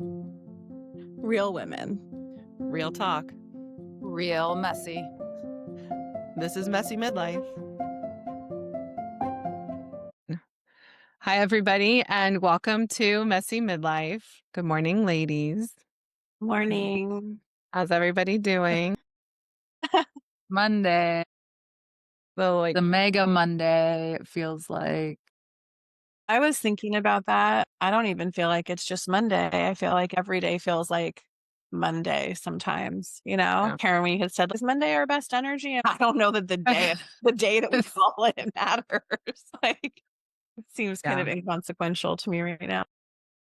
Real women. Real talk. Real messy. This is Messy Midlife. Hi, everybody, and welcome to Messy Midlife. Good morning, ladies. Morning. How's everybody doing? Monday. So, The mega Monday, it feels like. I was thinking about that. I don't even feel like it's just Monday. I feel like every day feels like Monday sometimes, Yeah. Karen, when you had said, is Monday our best energy? And I don't know that the day that we call it matters. Like, it seems kind of Yeah. inconsequential to me right now.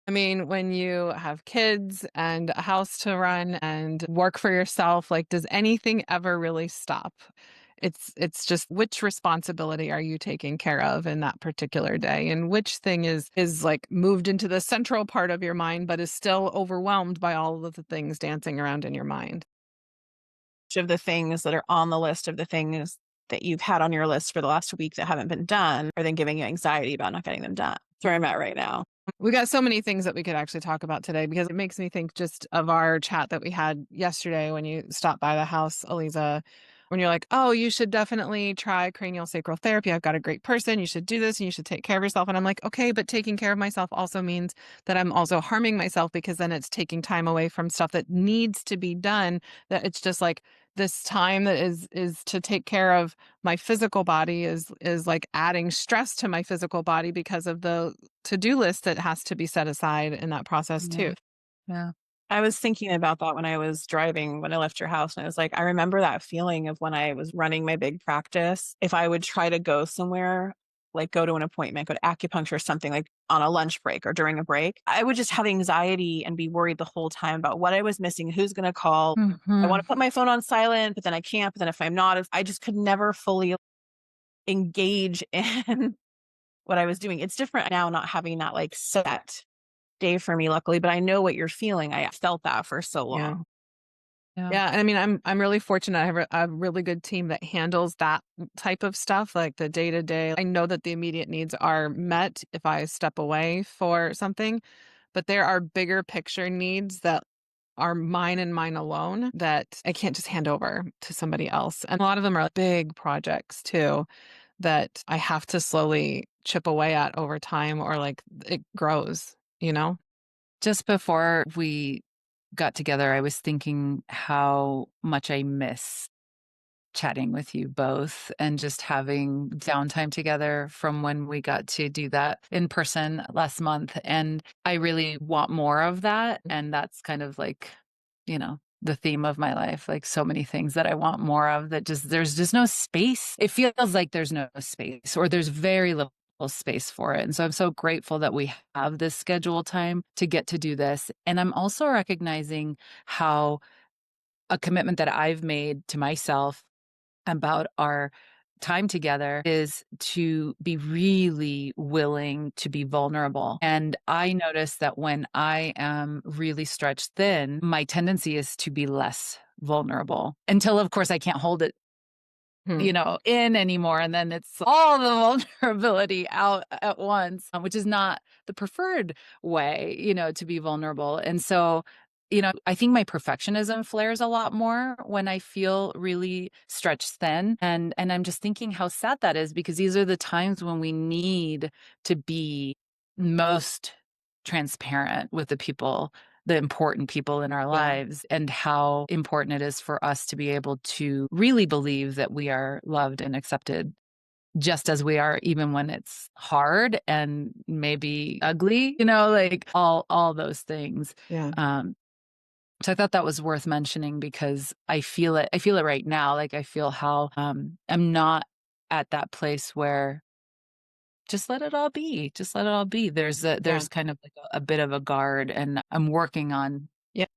I mean, when you have kids and a house to run and work for yourself, like, does anything ever really stop? It's just which responsibility are you taking care of in that particular day, and which thing is like moved into the central part of your mind, but is still overwhelmed by all of the things dancing around in your mind. Of the things that are on the list of the things that you've had on your list for the last week that haven't been done are then giving you anxiety about not getting them done. That's where I'm at right now. We got so many things that we could actually talk about today because it makes me think just of our chat that we had yesterday when you stopped by the house, Aliza, when you're like, oh, you should definitely try cranial sacral therapy. I've got a great person. You should do this and you should take care of yourself. And I'm like, okay, but taking care of myself also means that I'm also harming myself because then it's taking time away from stuff that needs to be done. That it's just like this time that is to take care of my physical body is like adding stress to my physical body because of the to-do list that has to be set aside in that process Yeah. too. Yeah. I was thinking about that when I was driving, when I left your house. And I was like, I remember that feeling of when I was running my big practice. If I would try to go somewhere, like go to an appointment, go to acupuncture or something like on a lunch break or during a break, I would just have anxiety and be worried the whole time about what I was missing, who's going to call. I want Mhm. to put my phone on silent, but then I can't. But then if I'm not, I just could never fully engage in what I was doing. It's different now not having that like set day for me, luckily, but I know what you're feeling. I felt that for so Yeah. long. Yeah. Yeah, and I mean, I'm really fortunate. I have a really good team that handles that type of stuff, like the day to day. I know that the immediate needs are met if I step away for something, but there are bigger picture needs that are mine and mine alone that I can't just hand over to somebody else. And a lot of them are big projects too that I have to slowly chip away at over time or like it grows, you know? Just before we got together, I was thinking how much I miss chatting with you both and just having downtime together from when we got to do that in person last month. And I really want more of that. And that's kind of like, the theme of my life, like so many things that I want more of that there's just no space. It feels like there's no space or there's very little space for it. And so I'm so grateful that we have this schedule time to get to do this. And I'm also recognizing how a commitment that I've made to myself about our time together is to be really willing to be vulnerable. And I notice that when I am really stretched thin, my tendency is to be less vulnerable until, of course, I can't hold it, Hmm. in anymore. And then it's all the vulnerability out at once, which is not the preferred way, to be vulnerable. And so, I think my perfectionism flares a lot more when I feel really stretched thin. And I'm just thinking how sad that is because these are the times when we need to be most transparent with the important people in our lives, and how important it is for us to be able to really believe that we are loved and accepted just as we are, even when it's hard and maybe ugly, like all those things. Yeah. So I thought that was worth mentioning because I feel it. I feel it right now. Like I feel how I'm not at that place where just let it all be. Just let it all be. There's kind of like a bit of a guard, and I'm working on Yeah.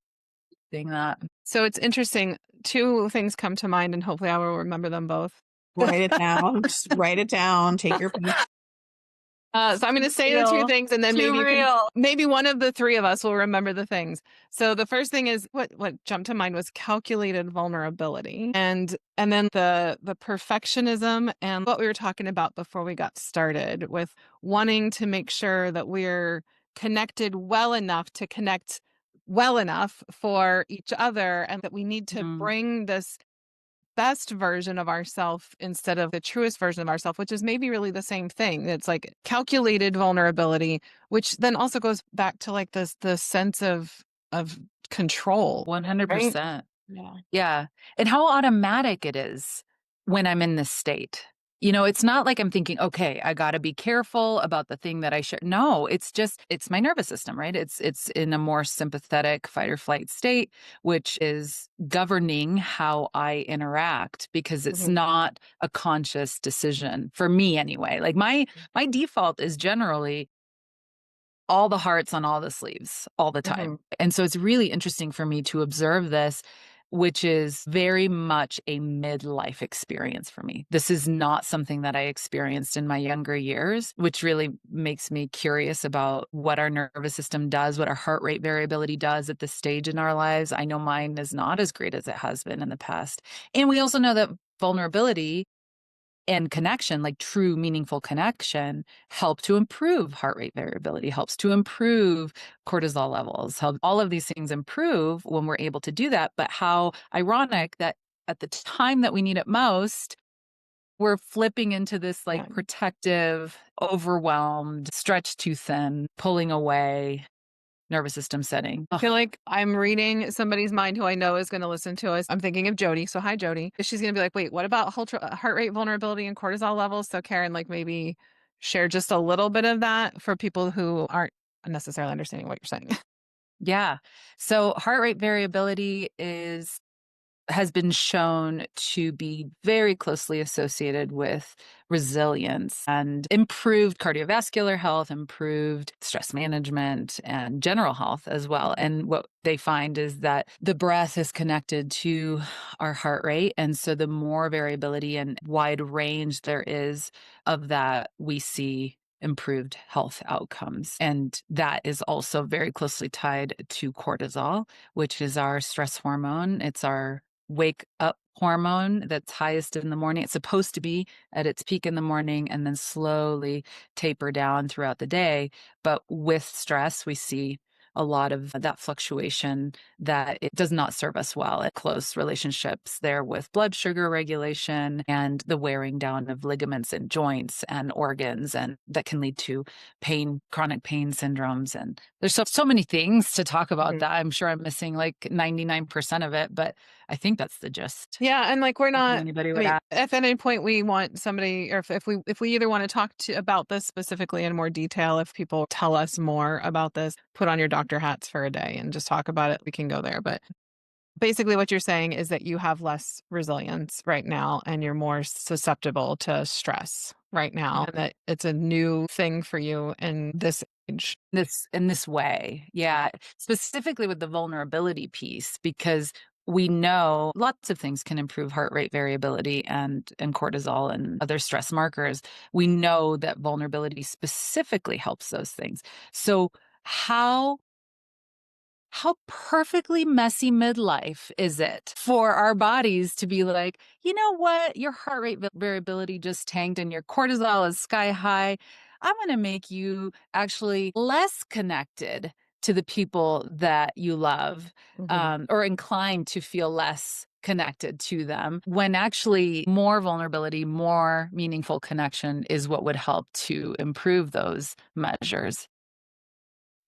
doing that. So it's interesting. Two things come to mind, and hopefully I will remember them both. Write it down. Just write it down. Take your piece. So I'm going to say the two things, and then Too maybe real. maybe one of the three of us will remember the things. So the first thing is what jumped to mind was calculated vulnerability, and then the perfectionism and what we were talking about before we got started with wanting to make sure that we're connected well enough to connect well enough for each other, and that we need to Mm. bring this best version of ourself instead of the truest version of ourself, which is maybe really the same thing. It's like calculated vulnerability, which then also goes back to like this the sense of control, right? 100%. Yeah. Yeah. And how automatic it is when I'm in this state. You know, it's not like I'm thinking, okay, I got to be careful about the thing that I share. No, it's just, it's my nervous system, right? It's in a more sympathetic fight or flight state, which is governing how I interact because it's Mhm, not a conscious decision for me anyway. Like my default is generally all the hearts on all the sleeves all the mhm, time. And so it's really interesting for me to observe this, which is very much a midlife experience for me. This is not something that I experienced in my younger years, which really makes me curious about what our nervous system does, what our heart rate variability does at this stage in our lives. I know mine is not as great as it has been in the past. And we also know that vulnerability and connection, like true meaningful connection, help to improve heart rate variability, helps to improve cortisol levels, help all of these things improve when we're able to do that. But how ironic that at the time that we need it most, we're flipping into this like yeah. protective, overwhelmed, stretched too thin, pulling away nervous system setting. I feel Ugh, like I'm reading somebody's mind who I know is going to listen to us. I'm thinking of Jody. So hi, Jody. She's going to be like, wait, what about heart rate vulnerability and cortisol levels? So Karen, like maybe share just a little bit of that for people who aren't necessarily understanding what you're saying. yeah. So heart rate variability is has been shown to be very closely associated with resilience and improved cardiovascular health, improved stress management, and general health as well. And what they find is that the breath is connected to our heart rate. And so the more variability and wide range there is of that, we see improved health outcomes. And that is also very closely tied to cortisol, which is our stress hormone. It's our wake up hormone that's highest in the morning. It's supposed to be at its peak in the morning and then slowly taper down throughout the day. But with stress, we see a lot of that fluctuation that it does not serve us well at close relationships there with blood sugar regulation and the wearing down of ligaments and joints and organs, and that can lead to pain, chronic pain syndromes. And there's so many things to talk about Mhm. that I'm sure I'm missing like 99% of it, but I think that's the gist. Yeah, and like we're If not. anybody I would mean, ask. if at any point we want somebody, or if we either want to talk to about this specifically in more detail, if people tell us more about this, put on your doctor hats for a day and just talk about it. We can go there, but basically what you're saying is that you have less resilience right now and you're more susceptible to stress right now, and that it's a new thing for you in this age. This in this way. Yeah. Specifically with the vulnerability piece, because we know lots of things can improve heart rate variability and cortisol and other stress markers. We know that vulnerability specifically helps those things. So how perfectly messy midlife is it for our bodies to be like, you know what? Your heart rate variability just tanked and your cortisol is sky high. I'm going to make you actually less connected to the people that you love, Mhm. or inclined to feel less connected to them, when actually more vulnerability, more meaningful connection is what would help to improve those measures.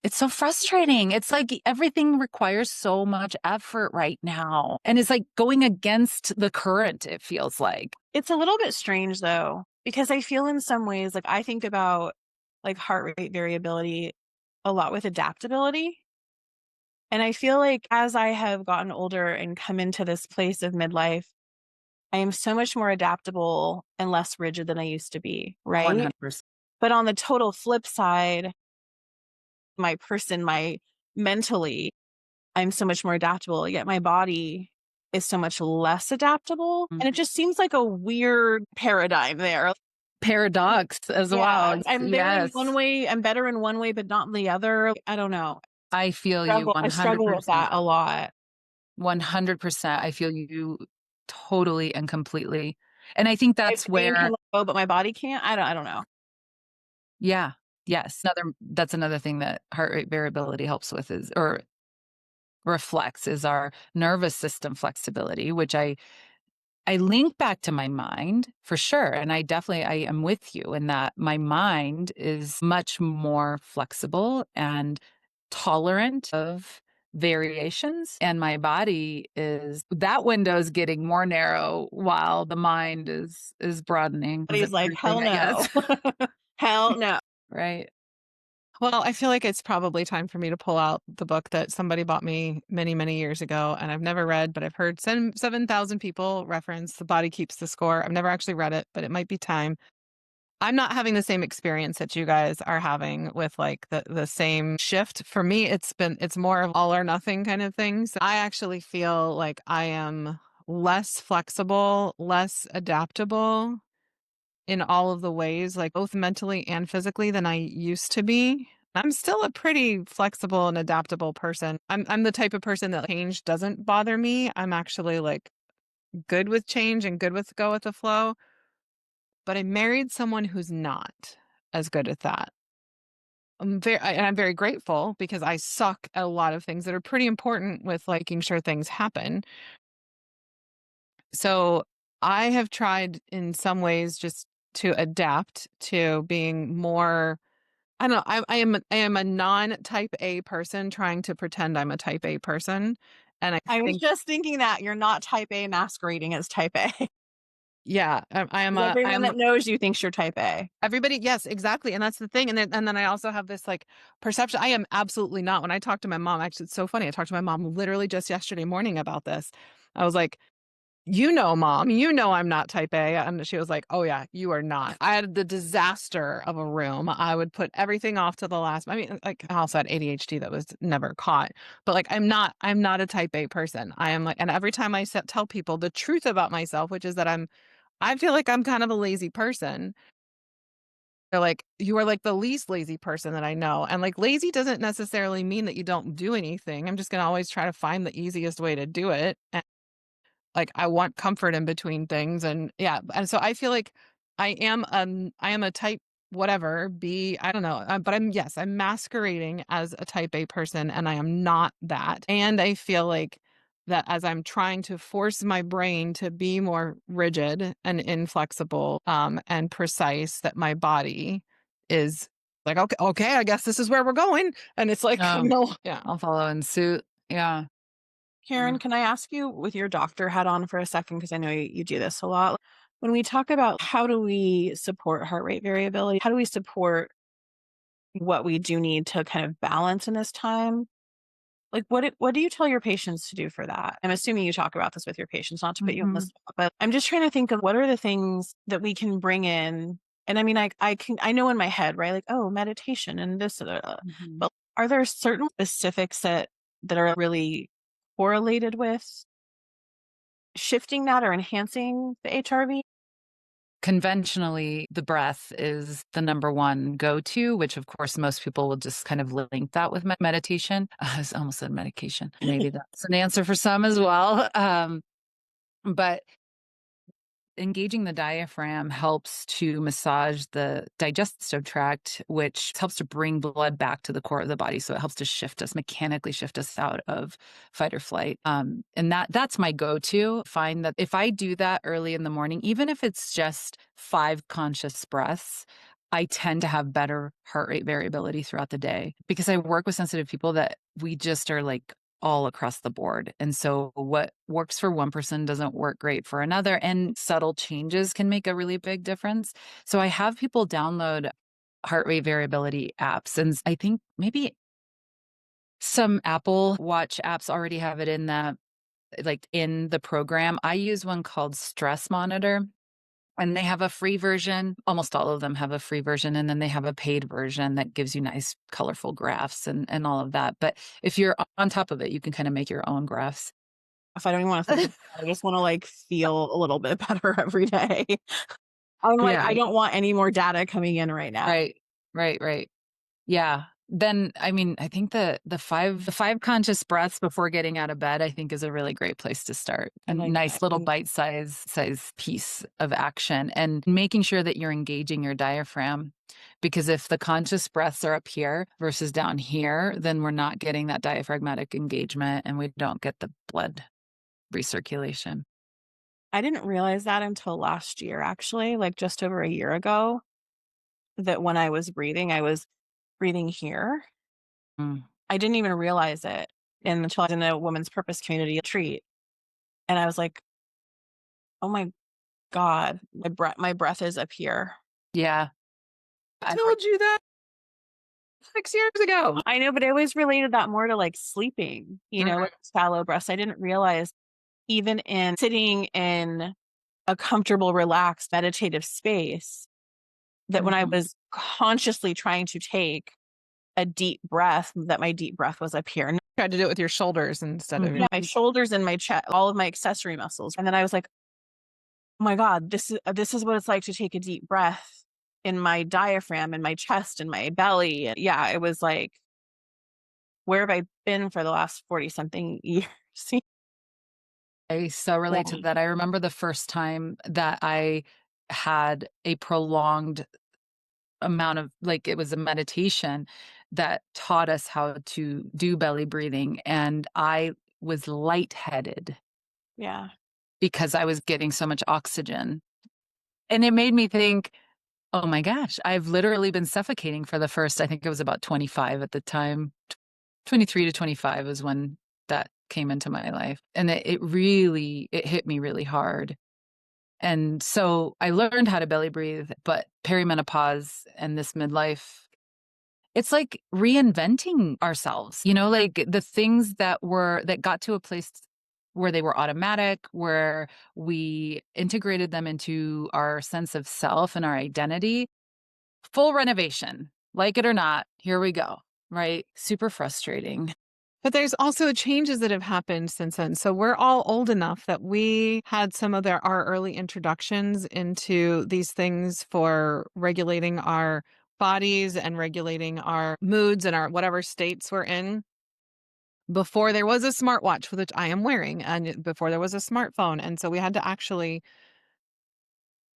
It's so frustrating. It's like everything requires so much effort right now. And it's like going against the current, it feels like. It's a little bit strange though, because I feel in some ways like I think about like heart rate variability a lot with adaptability. And I feel like as I have gotten older and come into this place of midlife, I am so much more adaptable and less rigid than I used to be, right? 100%. But on the total flip side, my mentally, I'm so much more adaptable, yet my body is so much less adaptable. And it just seems like a weird paradigm there. Paradox as Yeah, well. I'm there in one Yes. way, I'm better in one way, but not in the other. I don't know. I feel you I struggle with 100%. that a lot. 100%. I feel you totally and completely. And I think My that's brain can where, let go, but my body can't. I don't know. yeah, yes. That's another thing that heart rate variability helps with is, or reflex is our nervous system flexibility, which I link back to my mind for sure. And I am with you in that my mind is much more flexible and tolerant of variations. And my body is that window's getting more narrow while the mind is broadening. But Is he's like, everything, hell I no. guess. Hell no. Right. Well, I feel like it's probably time for me to pull out the book that somebody bought me many, many years ago, and I've never read, but I've heard 7,000 people reference The Body Keeps the Score. I've never actually read it, but it might be time. I'm not having the same experience that you guys are having with like the same shift. For me, it's more of all or nothing kind of things. I actually feel like I am less flexible, less adaptable in all of the ways, like both mentally and physically than I used to be. I'm still a pretty flexible and adaptable person. I'm the type of person that change doesn't bother me. I'm actually like good with change and good with go with the flow. But I married someone who's not as good at that. I'm very grateful because I suck at a lot of things that are pretty important with making sure things happen. So I have tried in some ways just to adapt to being more. I don't know. I am a non type A person trying to pretend I'm a type A person, and I I was think just thinking that you're not type A masquerading as type A. yeah, I Everyone am that knows you thinks you're type A. everybody. Yes, exactly, and that's the thing. And then I also have this like perception. I am absolutely not. When I talk to my mom, actually, it's so funny. I talked to my mom literally just yesterday morning about this. I was like, Mom, I'm not type A. And she was like, oh, yeah, you are not. I had the disaster of a room. I would put everything off to the last. I mean, like, I also had ADHD that was never caught. But like, I'm not a type A person. I am like, and every time tell people the truth about myself, which is that I feel like I'm kind of a lazy person. They're like, you are like the least lazy person that I know. And like, lazy doesn't necessarily mean that you don't do anything. I'm just going to always try to find the easiest way to do it. Like, I want comfort in between things, and yeah, and so I feel like I am a type whatever B, I don't know, but I'm masquerading as a type A person, and I am not that, and I feel like that as I'm trying to force my brain to be more rigid and inflexible, and precise, that my body is like, "Okay, I guess this is where we're going," and it's like, Oh, no, yeah. I'll follow in suit. Yeah. Karen, can I ask you with your doctor hat on for a second? Because I know you do this a lot. When we talk about how do we support heart rate variability, how do we support what we do need to kind of balance in this time? Like, what do you tell your patients to do for that? I'm assuming you talk about this with your patients, not to put you on the Mhm. spot, but I'm just trying to think of what are the things that we can bring in. And I mean, I know in my head, right? Like, oh, meditation and this, Mhm. but are there certain specifics that are really correlated with shifting that or enhancing the HRV? Conventionally, the breath is the number one go-to, which of course most people will just kind of link that with meditation. I almost said medication. Maybe that's an answer for some as well. But engaging the diaphragm helps to massage the digestive tract, which helps to bring blood back to the core of the body. So it helps to mechanically shift us out of fight or flight. And that's my go-to. Find that if I do that early in the morning, even if it's just 5 conscious breaths, I tend to have better heart rate variability throughout the day because I work with sensitive people that we just are like all across the board. And so what works for one person doesn't work great for another. And subtle changes can make a really big difference. So I have people download heart rate variability apps. And I think maybe some Apple Watch apps already have it in the program. I use one called Stress Monitor. And they have a free version. Almost all of them have a free version. And then they have a paid version that gives you nice, colorful graphs and all of that. But if you're on top of it, you can kind of make your own graphs. If I don't even want to think about it, I just want to like feel a little bit better every day. I'm like, Yeah. I don't want any more data coming in right now. Right. Right. Right. Yeah. Then, I mean, I think the five conscious breaths before getting out of bed, I think is a really great place to start. A I like nice that. little size piece of action and making sure that you're engaging your diaphragm. Because if the conscious breaths are up here versus down here, then we're not getting that diaphragmatic engagement and we don't get the blood recirculation. I didn't realize that until last year, actually, like just over a year ago, that when I was breathing here. Mm. I didn't even realize it until I was in a women's purpose community retreat. And I was like, oh my God, my breath is up here. Yeah. I told you that 6 years ago. I know, but I always related that more to like sleeping, Mhm. with shallow breaths. I didn't realize even in sitting in a comfortable, relaxed, meditative space, that when I Mhm. was consciously trying to take a deep breath, that my deep breath was up here. Tried to do it with your shoulders instead of your Yeah, my shoulders and my chest, all of my accessory muscles. And then I was like, oh my God, this is what it's like to take a deep breath in my diaphragm, in my chest, in my belly. And yeah, it was like, where have I been for the last 40 something years? I so relate to Yeah. that. I remember the first time that I had a prolonged amount of like, it was a meditation that taught us how to do belly breathing, and I was lightheaded Yeah. because I was getting so much oxygen. And it made me think, "Oh my gosh, I've literally been suffocating for the first," I think it was about 25 at the time. 23 to 25 was when that came into my life, and it hit me really hard. And so I learned how to belly breathe, but perimenopause and this midlife, it's like reinventing ourselves, like the things that got to a place where they were automatic, where we integrated them into our sense of self and our identity. Full renovation, like it or not, here we go, right? Super frustrating. But there's also changes that have happened since then. So we're all old enough that we had some of our early introductions into these things for regulating our bodies and regulating our moods and our whatever states we're in before there was a smartwatch, which I am wearing, and before there was a smartphone. And so we had to actually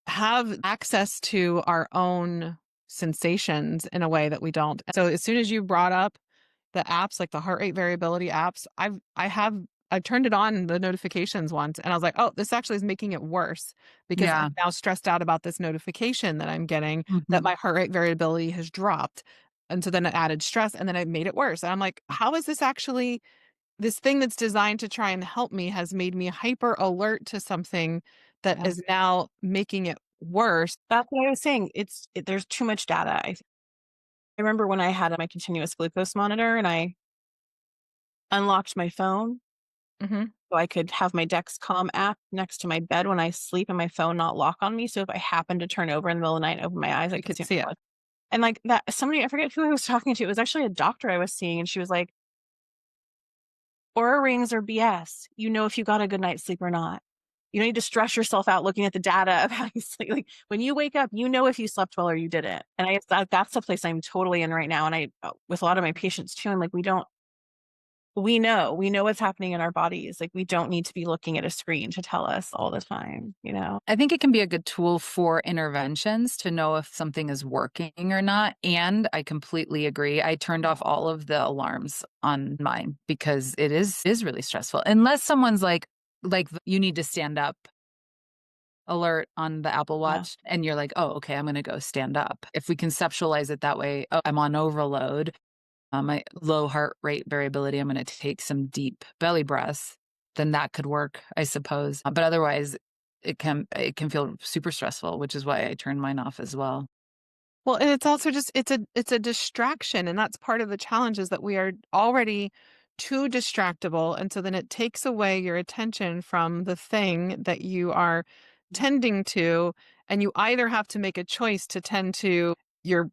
have access to our own sensations in a way that we don't. So as soon as you brought up the apps, like the heart rate variability apps, I turned it on the notifications once and I was like, "Oh, this actually is making it worse because I'm Yeah. now stressed out about this notification that I'm getting that Mhm. my heart rate variability has dropped." And so then it added stress and then it made it worse. And I'm like, "How is this actually this thing that's designed to try and help me has made me hyper alert to something that Yeah. is now making it worse." That's what I was saying. There's too much data. I remember when I had my continuous glucose monitor and I unlocked my phone Mhm. so I could have my Dexcom app next to my bed when I sleep and my phone not lock on me. So if I happened to turn over in the middle of the night and open my eyes, I You could could see see my it. blood. And like that, somebody, I forget who I was talking to. It was actually a doctor I was seeing. And she was like, Aura rings are BS. You know if you got a good night's sleep or not. You don't need to stress yourself out looking at the data of how you sleep. Like when you wake up, you know if you slept well or you didn't. And I guess that's the place I'm totally in right now. And with a lot of my patients too, I'm like, we know what's happening in our bodies. Like we don't need to be looking at a screen to tell us all the time. I think it can be a good tool for interventions to know if something is working or not. And I completely agree. I turned off all of the alarms on mine because it is really stressful. Unless someone's like you need to stand up alert on the Apple Yeah. Watch and you're like, "Oh, okay, I'm going to go stand up." If we conceptualize it that way, "Oh, I'm on overload. My low heart rate variability, I'm going to take some deep belly breaths," then that could work, I suppose. But otherwise, it can feel super stressful, which is why I turn mine off as well. Well, and it's also just it's a distraction, and that's part of the challenge is that we are already too distractible, and so then it takes away your attention from the thing that you are tending to, and you either have to make a choice to tend to your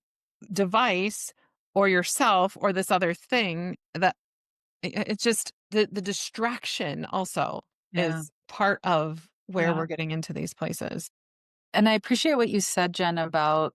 device or yourself or this other thing that it's just the distraction also Yeah. is part of where Yeah. we're getting into these places. And I appreciate what you said, Jen, about,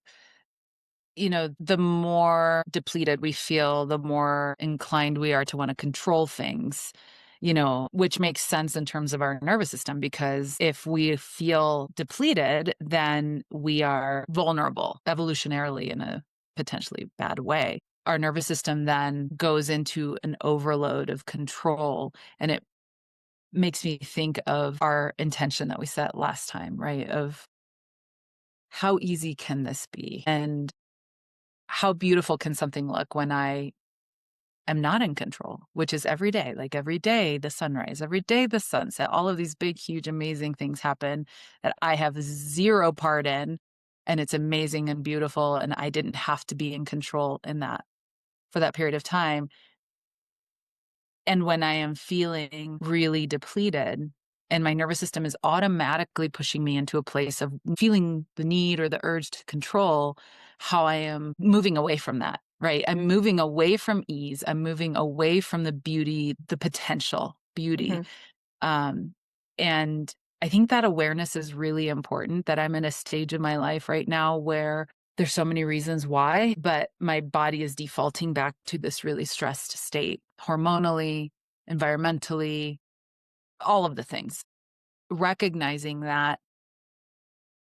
the more depleted we feel, the more inclined we are to want to control things. which makes sense in terms of our nervous system, because if we feel depleted, then we are vulnerable evolutionarily in a potentially bad way. Our nervous system then goes into an overload of control, and it makes me think of our intention that we set last time, right? Of how easy can this be? And how beautiful can something look when I am not in control, which is every day, like every day, the sunrise, every day, the sunset, all of these big, huge, amazing things happen that I have zero part in. And it's amazing and beautiful. And I didn't have to be in control in that for that period of time. And when I am feeling really depleted and my nervous system is automatically pushing me into a place of feeling the need or the urge to control, how I am moving away from that, right? I'm moving away from ease. I'm moving away from the beauty, the potential beauty. And I think that awareness is really important, that I'm in a stage in my life right now where there's so many reasons why, but my body is defaulting back to this really stressed state, hormonally, environmentally, all of the things. Recognizing that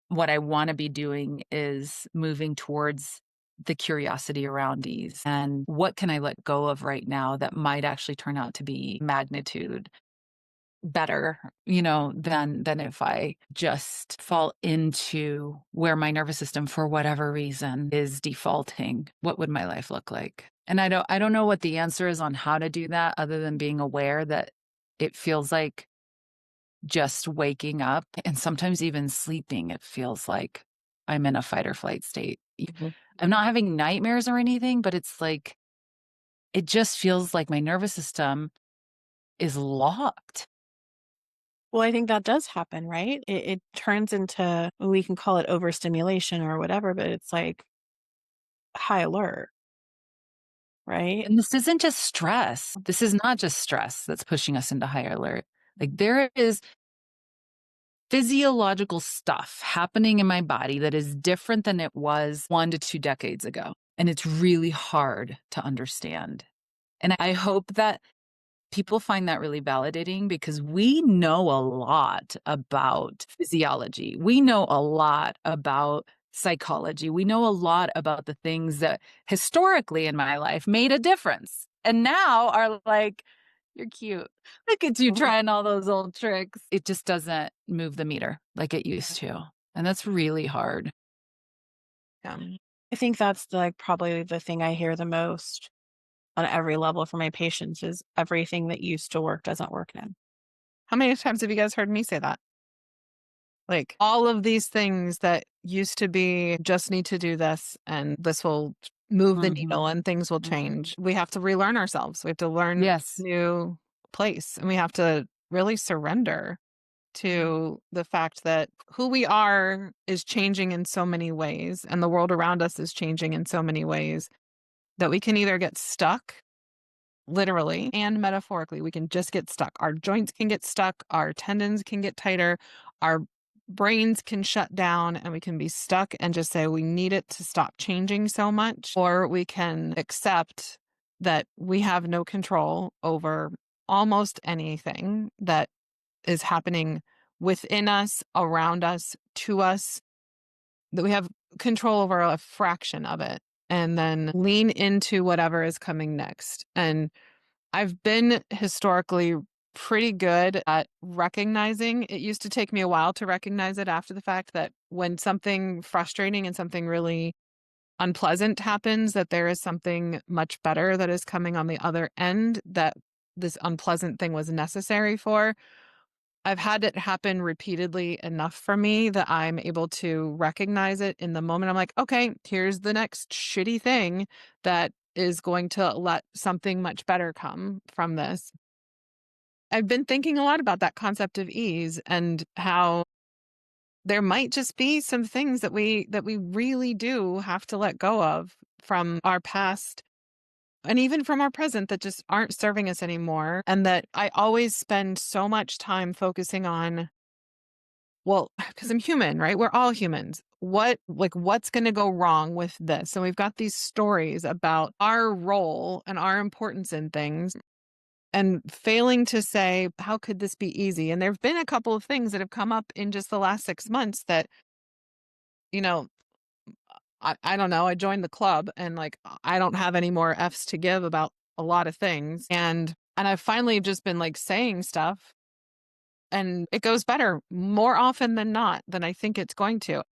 what I want to be doing is moving towards the curiosity around ease, and what can I let go of right now that might actually turn out to be magnitude better, than if I just fall into where my nervous system, for whatever reason, is defaulting. What would my life look like? And I don't know what the answer is on how to do that, other than being aware that it feels like just waking up, and sometimes even sleeping, it feels like I'm in a fight or flight state. I'm not having nightmares or anything, but it's like, it just feels like my nervous system is locked. Well, I think that does happen, right? It turns into, we can call it overstimulation or whatever, but it's like high alert, right? And this isn't just stress. This is not just stress that's pushing us into high alert. Like, there is physiological stuff happening in my body that is different than it was 1 to 2 decades ago. And it's really hard to understand. And I hope that people find that really validating, because we know a lot about physiology. We know a lot about psychology. We know a lot about the things that historically in my life made a difference and now are like, you're cute. Look at you trying all those old tricks. It just doesn't move the meter like it used to. And that's really hard. Yeah. I think that's probably the thing I hear the most on every level from my patients is everything that used to work doesn't work now. How many times have you guys heard me say that? Like, all of these things that used to be just need to do this and this will move the needle and things will change. We have to relearn ourselves. We have to learn Yes. new place, and we have to really surrender to the fact that who we are is changing in so many ways, and the world around us is changing in so many ways, that we can either get stuck literally and metaphorically. We can just get stuck. Our joints can get stuck, our tendons can get tighter, our brains can shut down, and we can be stuck and just say we need it to stop changing so much. Or we can accept that we have no control over almost anything that is happening within us, around us, to us, that we have control over a fraction of it, and then lean into whatever is coming next. And I've been historically pretty good at recognizing. It used to take me a while to recognize it after the fact, that when something frustrating and something really unpleasant happens, that there is something much better that is coming on the other end, that this unpleasant thing was necessary for. I've had it happen repeatedly enough for me that I'm able to recognize it in the moment. I'm like, okay, here's the next shitty thing that is going to let something much better come from this. I've been thinking a lot about that concept of ease, and how there might just be some things that we really do have to let go of from our past and even from our present, that just aren't serving us anymore. And that I always spend so much time focusing on, well, because I'm human, right? We're all humans. What's going to go wrong with this? And we've got these stories about our role and our importance in things. and failing to say, how could this be easy? And there've been a couple of things that have come up in just the last 6 months that, you know, I don't know. I joined the club and like I don't have any more F's to give about a lot of things. And I've finally just been like saying stuff and it goes better more often than not than I think it's going to.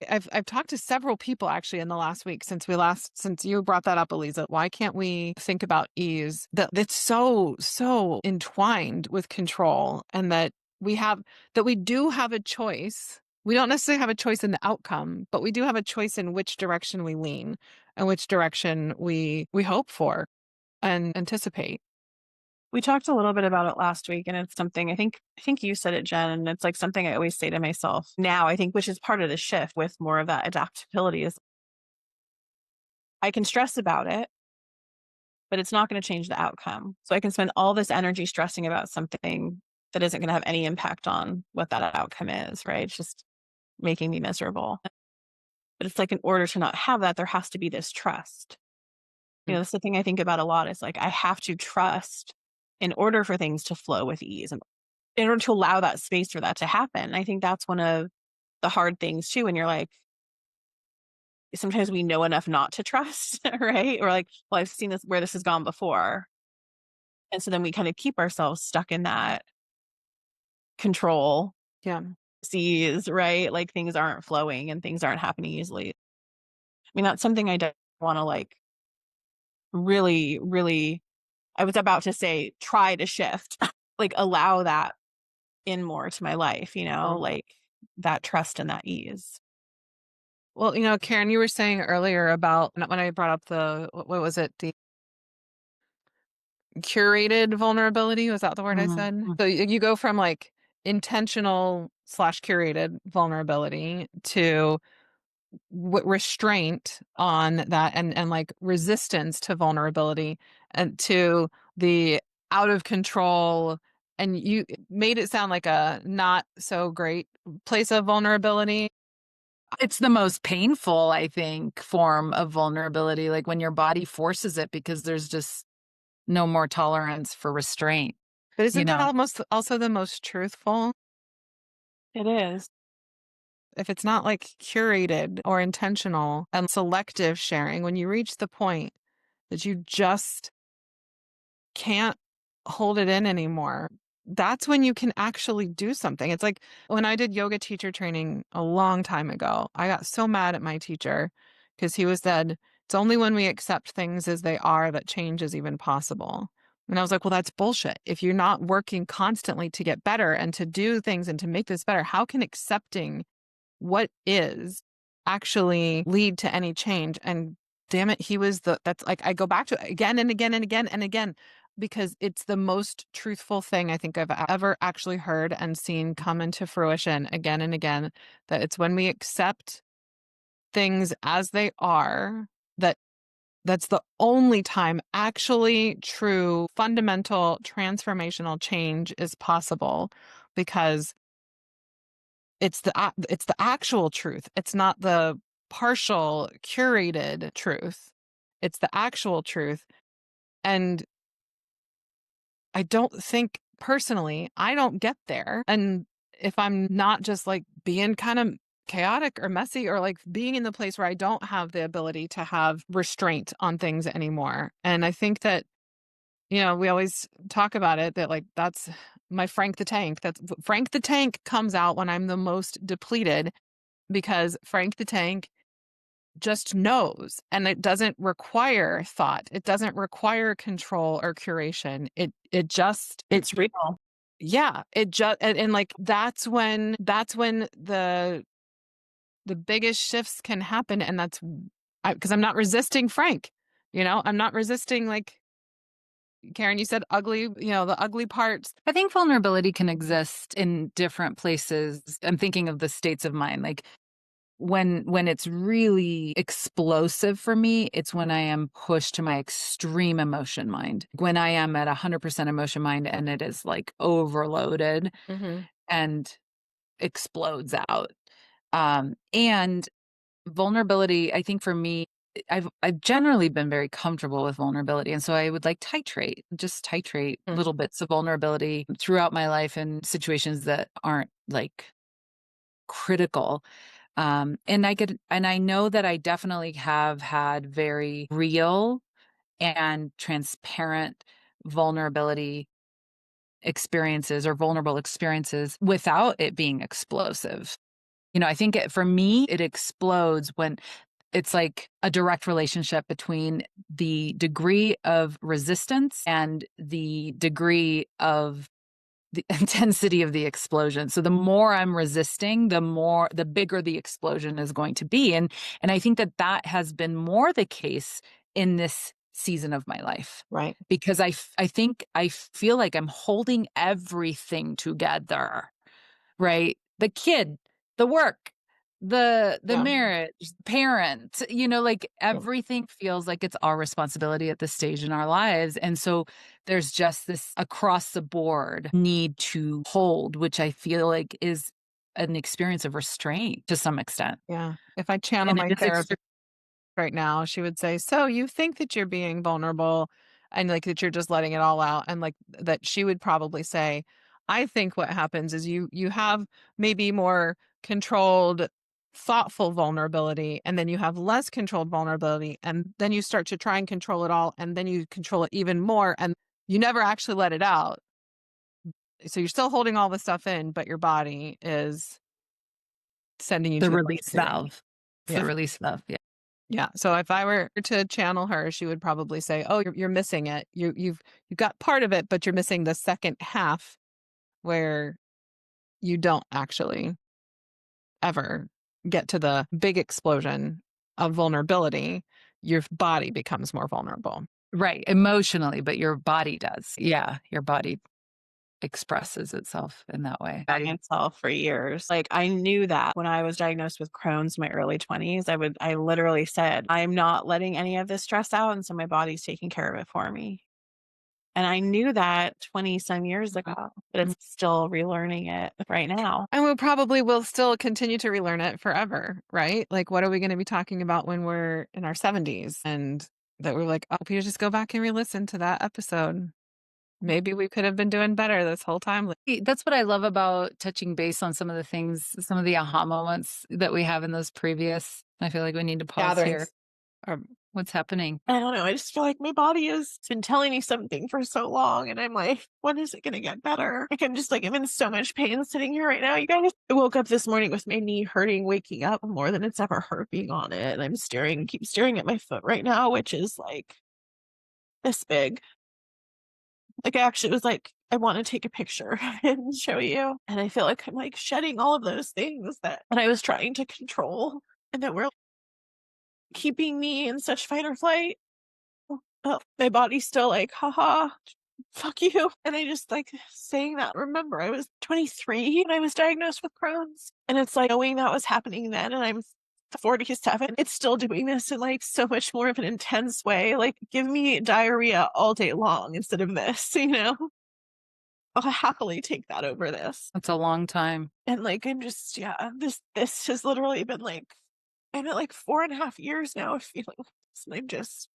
I've talked to several people actually in the last week since you brought that up, Eliza. Why can't we think about ease? That's so entwined with control, and that we do have a choice. We don't necessarily have a choice in the outcome, but we do have a choice in which direction we lean and which direction we hope for and anticipate. We talked a little bit about it last week, and it's something I think you said it, Jen, and it's like something I always say to myself now, I think, which is part of the shift with more of that adaptability is I can stress about it, but it's not going to change the outcome. So I can spend all this energy stressing about something that isn't going to have any impact on what that outcome is, right? It's just making me miserable. But it's like in order to not have that, there has to be this trust. That's the thing I think about a lot is like I have to trust in order for things to flow with ease and in order to allow that space for that to happen. I think that's one of the hard things too, when you're like, sometimes we know enough not to trust, right? Or like, well, I've seen this where this has gone before. And so then we kind of keep ourselves stuck in that control Yeah. seas, right? Like things aren't flowing and things aren't happening easily. I mean, that's something I don't want to like really, really, I was about to say, try to shift, like allow that in more to my life, like that trust and that ease. Well, Karen, you were saying earlier about when I brought up what was it? The curated vulnerability. Was that the word I said? Mhm. So you go from like intentional slash curated vulnerability to restraint on that and like resistance to vulnerability and to the out of control. And you made it sound like a not so great place of vulnerability. It's the most painful, I think, form of vulnerability, like when your body forces it because there's just no more tolerance for restraint, But you isn't that know? almost also the most truthful? It is. If it's not like curated or intentional and selective sharing, when you reach the point that you just can't hold it in anymore, that's when you can actually do something. It's like when I did yoga teacher training a long time ago, I got so mad at my teacher because he was said, it's only when we accept things as they are that change is even possible. And I was like, well, that's bullshit. If you're not working constantly to get better and to do things and to make this better, how can accepting what is actually lead to any change? And damn it, that's like, I go back to it again and again and again and again, because it's the most truthful thing I think I've ever actually heard and seen come into fruition again and again, that it's when we accept things as they are, that's the only time actually true fundamental transformational change is possible, because it's the actual truth. It's not the partial curated truth. It's the actual truth. And I don't think personally, I don't get there. And if I'm not just like being kind of chaotic or messy or like being in the place where I don't have the ability to have restraint on things anymore. And I think that, we always talk about it that like that's my Frank the Tank. That's Frank the Tank comes out when I'm the most depleted, because Frank the Tank just knows, and it doesn't require thought. It doesn't require control or curation. It just It's real. yeah, it just and like that's when the biggest shifts can happen, and that's because I'm not resisting Frank. I'm not resisting, like Karen, you said ugly, the ugly parts. I think vulnerability can exist in different places. I'm thinking of the states of mind, like when it's really explosive for me, it's when I am pushed to my extreme emotion mind. When I am at 100% emotion mind and it is like overloaded Mm-hmm. and explodes out. And vulnerability, I think for me, I've generally been very comfortable with vulnerability. And so I would like just titrate Mm. little bits of vulnerability throughout my life in situations that aren't like critical. And I know that I definitely have had very real and transparent vulnerability experiences or vulnerable experiences without it being explosive. I think for me, it explodes when it's like a direct relationship between the degree of resistance and the degree of the intensity of the explosion. So the more I'm resisting, the bigger the explosion is going to be. And I think that has been more the case in this season of my life. Right. Because I think I feel like I'm holding everything together, right? The kid, the work, the Yeah. marriage, parent, like Yeah. everything feels like it's our responsibility at this stage in our lives. And so there's just this across the board need to hold, which I feel like is an experience of restraint to some extent. Yeah. If I channel And it my is therapist right now, she would say, "So you think that you're being vulnerable and like that you're just letting it all out." And like that she would probably say, "I think what happens is you have maybe more controlled, thoughtful vulnerability, and then you have less controlled vulnerability, and then you start to try and control it all, and then you control it even more, and you never actually let it out. So you're still holding all the stuff in, but your body is sending you the to the place release to go." valve. It's the Yeah. release valve. Yeah. Yeah. So if I were to channel her, she would probably say, "Oh, you're missing it. You've got part of it, but you're missing the second half where you don't actually ever get to the big explosion of vulnerability. Your body becomes more vulnerable." Right. Emotionally, but your body does. Yeah. Your body expresses itself in that way. By itself for years. Like I knew that when I was diagnosed with Crohn's in my early 20s, I literally said, I'm not letting any of this stress out. And so my body's taking care of it for me. And I knew that 20 some years ago, but it's still relearning it right now. And we probably will still continue to relearn it forever, right? Like, what are we going to be talking about when we're in our 70s? And that we're like, oh, if you just go back and re listen to that episode, maybe we could have been doing better this whole time. Like, That's what I love about touching base on some of the things, some of the aha moments that we have in those previous. I feel like we need to pause here. gatherings. Or, What's happening? I don't know. I just feel like my body has been telling me something for so long. And I'm like, when is it going to get better? Like, I'm in so much pain sitting here right now. You guys, I woke up this morning with my knee hurting, waking up more than it's ever hurt being on it. And I'm keep staring at my foot right now, which is like this big. Like, I actually was like, I want to take a picture and show you. And I feel like I'm like shedding all of those things that I was trying to control and that were keeping me in such fight or flight. But my body's still like, haha, fuck you. And I just like saying that. Remember, I was 23 when I was diagnosed with Crohn's. And it's like knowing that was happening then, and I'm 47, it's still doing this in like so much more of an intense way. Like, give me diarrhea all day long instead of this, you know? I'll happily take that over this. That's a long time. And like, I'm just, yeah, this has literally been like, I'm at like 4.5 years now of feeling this. And I'm just,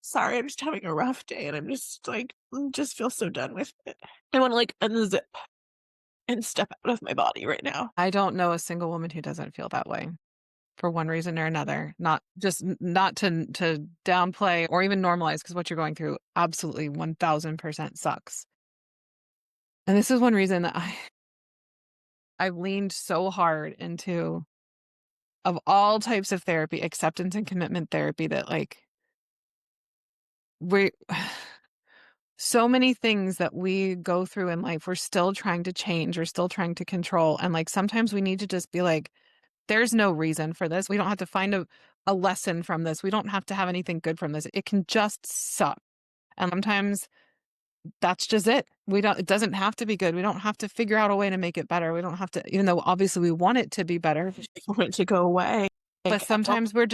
sorry, I'm just having a rough day and I'm just like, just feel so done with it. I want to like unzip and step out of my body right now. I don't know a single woman who doesn't feel that way for one reason or another. Not just not to downplay or even normalize, because what you're going through absolutely 1000% sucks. And this is one reason that I've leaned so hard into, of all types of therapy, acceptance and commitment therapy, that like we so many things that we go through in life, we're still trying to change, we're still trying to control. And like sometimes we need to just be like, there's no reason for this. We don't have to find a lesson from this. We don't have to have anything good from this. It can just suck. And sometimes that's just it. It doesn't have to be good. We don't have to figure out a way to make it better. We don't have to, even though obviously we want it to be better. I want it to go away. But sometimes there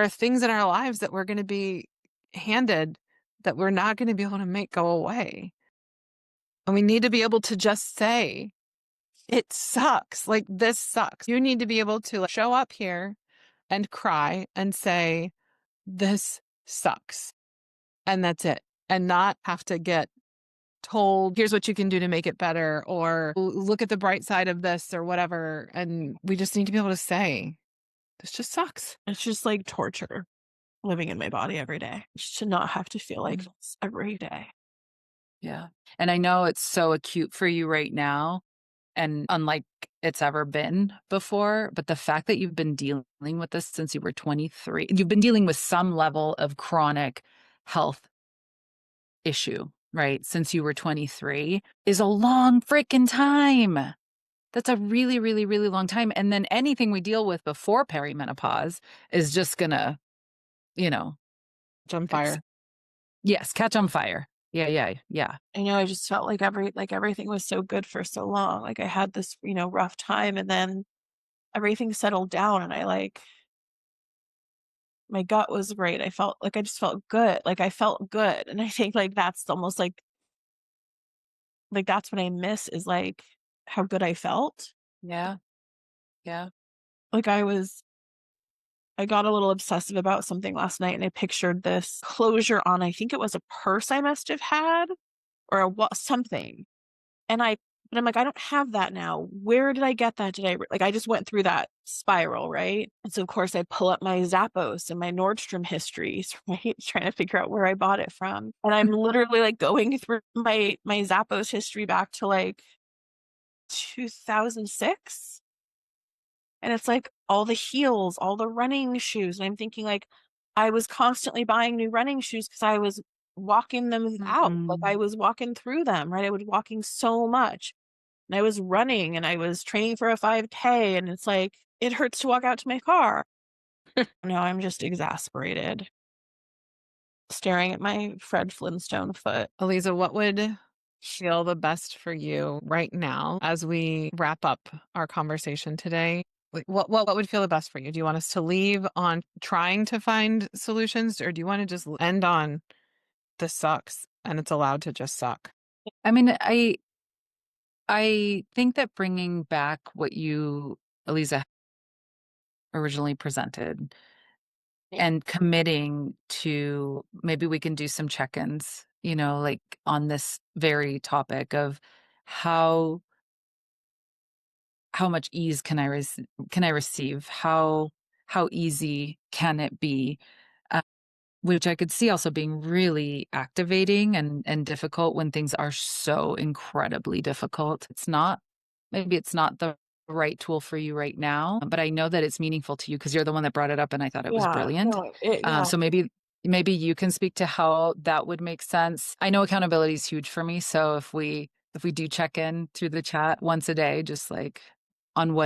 are things in our lives that we're going to be handed that we're not going to be able to make go away. And we need to be able to just say, it sucks. Like, this sucks. You need to be able to show up here and cry and say, this sucks. And that's it. And not have to get told, here's what you can do to make it better, or look at the bright side of this or whatever. And we just need to be able to say, this just sucks. It's just like torture living in my body every day. Just to not have to feel like this every day. Yeah. And I know it's so acute for you right now and unlike it's ever been before, but the fact that you've been dealing with this since you were 23, you've been dealing with some level of chronic health issue, right? Since you were 23 is a long freaking time. That's a really, really, really long time. And then anything we deal with before perimenopause is just gonna, you know, On fire. yes, catch on fire. Yeah. I know I just felt like everything was so good for so long. Like I had this, rough time and then everything settled down and my gut was great. I just felt good. Like I felt good. And I think like that's almost like that's what I miss is like how good I felt. Yeah. Yeah. Like I got a little obsessive about something last night and I pictured this closure on, I think it was a purse I must have had or something. But I'm like, I don't have that now. Where did I get that? I just went through that spiral, right? And so of course I pull up my Zappos and my Nordstrom histories, right? Trying to figure out where I bought it from. And I'm literally like going through my Zappos history back to like 2006. And it's like all the heels, all the running shoes. And I'm thinking like I was constantly buying new running shoes because I was walking them out. Like I was walking through them, right? I was walking so much. And I was running and I was training for a 5K. And it's like, it hurts to walk out to my car. No, I'm just exasperated. Staring at my Fred Flintstone foot. Aliza, what would feel the best for you right now as we wrap up our conversation today? Like, what would feel the best for you? Do you want us to leave on trying to find solutions, or do you want to just end on this sucks and it's allowed to just suck? I mean, I think that bringing back what you, Aliza, originally presented and committing to maybe we can do some check-ins, like on this very topic of how much ease can I receive? How easy can it be? Which I could see also being really activating and difficult when things are so incredibly difficult. Maybe it's not the right tool for you right now, but I know that it's meaningful to you because you're the one that brought it up and I thought it was Yeah, brilliant. no, So maybe you can speak to how that would make sense. I know accountability is huge for me. So if we do check in through the chat once a day, just like on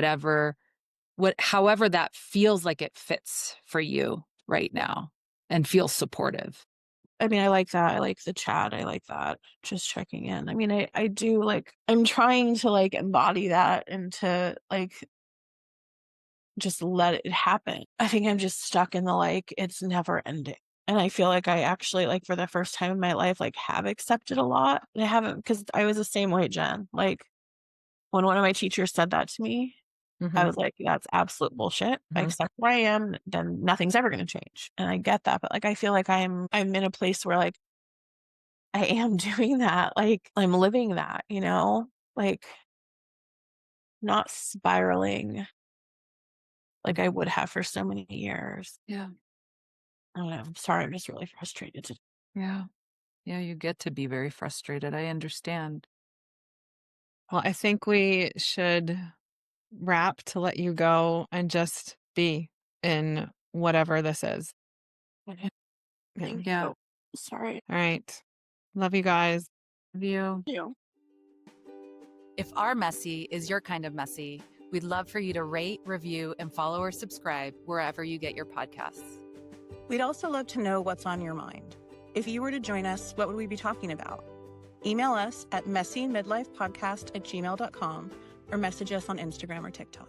however that feels like it fits for you right now and feels supportive. I mean, I like that. I like the chat. I like that. Just checking in. I mean, I do like, I'm trying to like embody that and to like just let it happen. I think I'm just stuck in the like, it's never ending. And I feel like I actually, like, for the first time in my life, like, have accepted a lot. And I haven't, because I was the same way, Jen. Like, when one of my teachers said that to me, I was like, that's absolute bullshit. I accept where I am, then nothing's ever going to change. And I get that. But like, I feel like I'm in a place where like, I am doing that. Like, I'm living that, like not spiraling like I would have for so many years. Yeah. I don't know. I'm sorry. I'm just really frustrated. Yeah. Yeah. You get to be very frustrated. I understand. Well, I think we should wrap to let you go and just be in whatever this is. Thank Yeah. you. Sorry. All right. Love you guys. Love you. You. If our messy is your kind of messy, we'd love for you to rate, review, and follow or subscribe wherever you get your podcasts. We'd also love to know what's on your mind. If you were to join us, what would we be talking about? Email us at messymidlifepodcast@gmail.com or message us on Instagram or TikTok.